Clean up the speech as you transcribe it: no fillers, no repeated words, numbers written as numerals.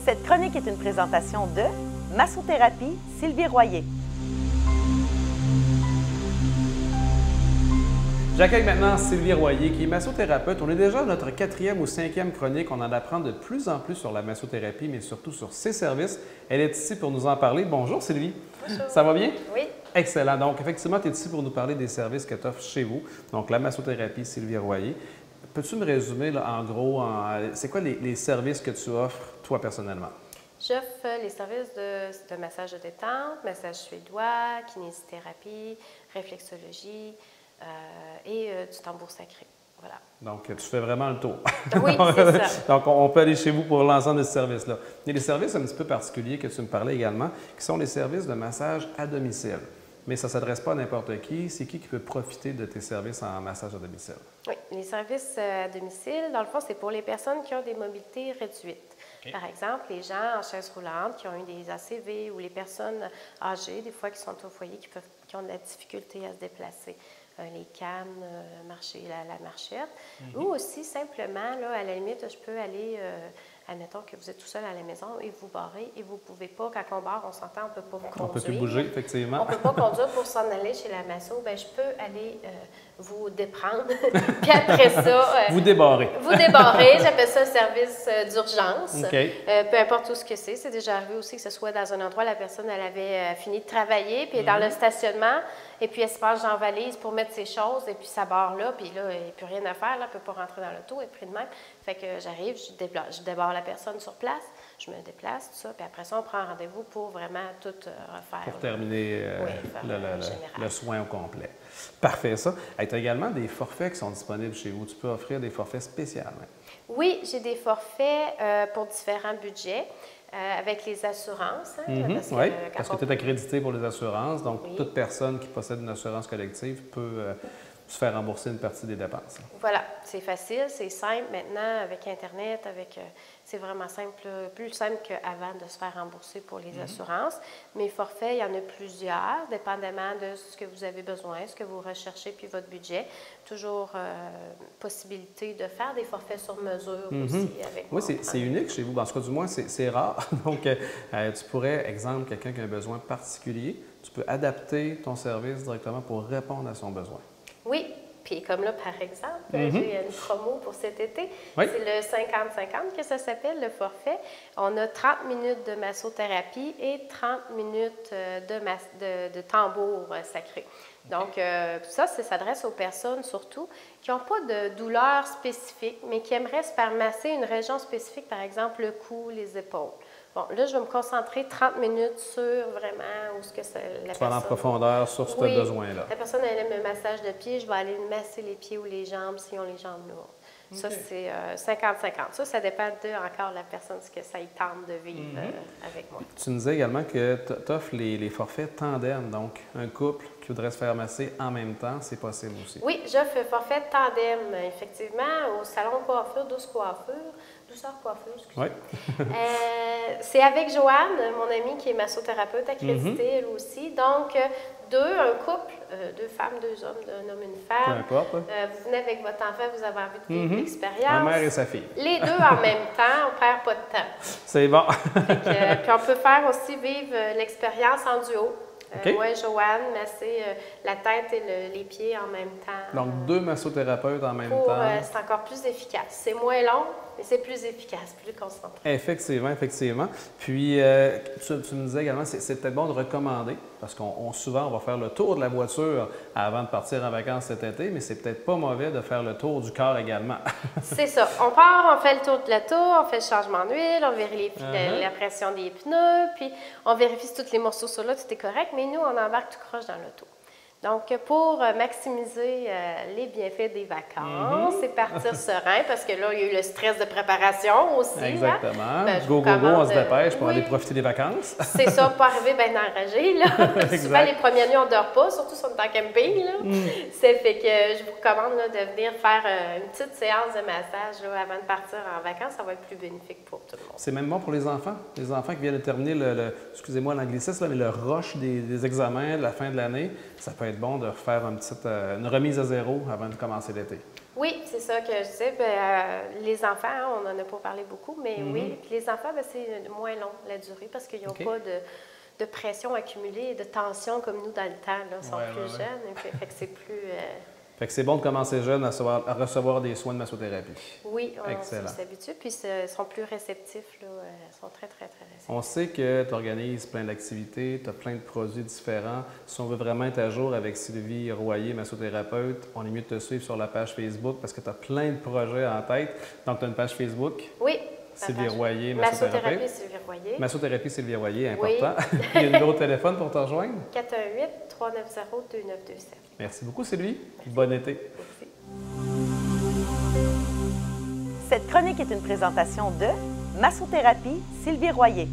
Cette chronique est une présentation de Massothérapie Sylvie Royer. J'accueille maintenant Sylvie Royer, qui est massothérapeute. On est déjà à notre 4e ou 5e chronique. On en apprend de plus en plus sur la massothérapie, mais surtout sur ses services. Elle est ici pour nous en parler. Bonjour Sylvie. Bonjour. Ça va bien? Oui. Excellent. Donc, effectivement, tu es ici pour nous parler des services que tu offres chez vous. Donc, la massothérapie Sylvie Royer. Peux-tu me résumer, là, en gros, c'est quoi les services que tu offres, toi, personnellement? J'offre les services de massage de détente, massage suédois, kinésithérapie, réflexologie et du tambour sacré. Voilà. Donc, tu fais vraiment le tour. Oui, c'est ça. Donc, on peut aller chez vous pour l'ensemble de ce service-là. Il y a des services un petit peu particuliers que tu me parlais également, qui sont les services de massage à domicile. Mais ça ne s'adresse pas à n'importe qui. C'est qui peut profiter de tes services en massage à domicile? Oui, les services à domicile, dans le fond, c'est pour les personnes qui ont des mobilités réduites. Okay. Par exemple, les gens en chaise roulante qui ont eu des ACV ou les personnes âgées, des fois qui sont au foyer, qui ont de la difficulté à se déplacer. Les cannes, marcher, la marchette. Ou aussi, simplement, là, à la limite, je peux aller, admettons que vous êtes tout seul à la maison et vous barrez et vous ne pouvez pas, quand on barre, on s'entend, on ne peut pas conduire. On ne peut plus bouger, effectivement. On ne peut pas conduire pour s'en aller chez la masso. Bien, je peux aller vous déprendre. Puis après ça... vous débarrer. Vous débarrer. J'appelle ça un service d'urgence. Okay. Peu importe où ce que c'est. C'est déjà arrivé aussi que ce soit dans un endroit où la personne, elle avait fini de travailler, puis elle est dans le stationnement, et puis elle se passe en valise pour mettre ses choses, et puis ça barre là, puis là, il n'y a plus rien à faire, là, elle ne peut pas rentrer dans l'auto, elle est prise de même. Fait que j'arrive, je débarre la personne sur place, je me déplace, tout ça, puis après ça, on prend un rendez-vous pour vraiment tout refaire. Pour terminer le soin au complet. Parfait, ça. Tu as également des forfaits qui sont disponibles chez vous. Tu peux offrir des forfaits spéciaux. Hein? Oui, j'ai des forfaits pour différents budgets. Avec les assurances. Hein, parce que tu es accrédité pour les assurances. Donc, toute personne qui possède une assurance collective peut se faire rembourser une partie des dépenses. Voilà, c'est facile, c'est simple. Maintenant, avec Internet, c'est vraiment simple, plus simple qu'avant de se faire rembourser pour les assurances. Mes forfaits, il y en a plusieurs, dépendamment de ce que vous avez besoin, ce que vous recherchez, puis votre budget. Toujours possibilité de faire des forfaits sur mesure aussi avec moi. Oui, c'est unique chez vous. En tout cas, du moins, c'est rare. Donc, tu pourrais, exemple, quelqu'un qui a un besoin particulier, tu peux adapter ton service directement pour répondre à son besoin. Oui, puis comme là, par exemple, j'ai une promo pour cet été. Oui. C'est le 50-50 que ça s'appelle, le forfait. On a 30 minutes de massothérapie et 30 minutes de tambour sacré. Donc, ça s'adresse aux personnes surtout qui n'ont pas de douleur spécifique, mais qui aimeraient se faire masser une région spécifique, par exemple le cou, les épaules. Bon, là, je vais me concentrer 30 minutes sur vraiment où ce que la personne... en profondeur sur ce besoin-là. La personne, elle aime le massage de pieds, je vais aller masser les pieds ou les jambes s'ils ont les jambes lourdes. Okay. Ça, c'est 50-50. Ça dépend de encore la personne, ce que ça y tente de vivre avec moi. Tu nous disais également que tu offres les forfaits tandem, donc un couple qui voudrait se faire masser en même temps, c'est possible aussi. Oui, j'offre forfait tandem, effectivement, au salon coiffure, douceur coiffure, excusez-moi. Oui. C'est avec Joanne, mon amie qui est massothérapeute accréditée, elle aussi. Donc, un couple, 2 femmes, 2 hommes, un homme, une femme. Peu importe. Vous venez avec votre enfant, vous avez envie de vivre l'expérience. Ma mère et sa fille. Les deux en même temps, on ne perd pas de temps. C'est bon. Puis on peut faire aussi vivre l'expérience en duo. Okay. Moi, Joanne, masser la tête et les pieds en même temps. Donc, 2 massothérapeutes en même temps. C'est encore plus efficace. C'est moins long, mais c'est plus efficace, plus concentré. Effectivement, effectivement. Puis, tu me disais également, c'est peut-être bon de recommander, parce souvent, on va faire le tour de la voiture avant de partir en vacances cet été, mais c'est peut-être pas mauvais de faire le tour du corps également. C'est ça. On part, on fait le tour de l'auto, on fait le changement d'huile, on vérifie la pression des pneus, puis on vérifie si tous les morceaux sont là, tout est correct, mais nous, on embarque tout croche dans l'auto. Donc, pour maximiser les bienfaits des vacances et partir serein, parce que là, il y a eu le stress de préparation aussi. Exactement. Hein? Ben, go, on se dépêche pour aller profiter des vacances. C'est ça, pas arriver bien enragé. Là. Souvent, les premières nuits, on ne dort pas, surtout si on est en camping. C'est fait que je vous recommande là, de venir faire une petite séance de massage là, avant de partir en vacances. Ça va être plus bénéfique pour tout le monde. C'est même bon pour les enfants. Les enfants qui viennent de terminer excusez-moi l'anglicisme, mais le rush des examens de la fin de l'année. Ça peut être bon de faire une remise à zéro avant de commencer l'été. Oui, c'est ça que je disais. Les enfants, hein, on n'en a pas parlé beaucoup, mais oui. Puis les enfants, c'est moins long, la durée, parce qu'ils n'ont pas de pression accumulée et de tension comme nous dans le temps. Là. Ils sont plus jeunes, et puis, fait que c'est plus... Fait que c'est bon de commencer jeune à recevoir des soins de massothérapie. Oui, on s'habitue, puis ils sont plus réceptifs, là. Ils sont très, très, très réceptifs. On sait que tu organises plein d'activités, tu as plein de produits différents. Si on veut vraiment être à jour avec Sylvie Royer, massothérapeute, on est mieux de te suivre sur la page Facebook parce que tu as plein de projets en tête. Donc, tu as une page Facebook. Oui. Sylvie Royer, Massothérapie Sylvie Royer. Massothérapie Sylvie Royer, important. Oui. Il y a un numéro de téléphone pour te rejoindre? 418-390-2927. Merci beaucoup, Sylvie. Merci. Bon été. Merci. Cette chronique est une présentation de Massothérapie Sylvie Royer.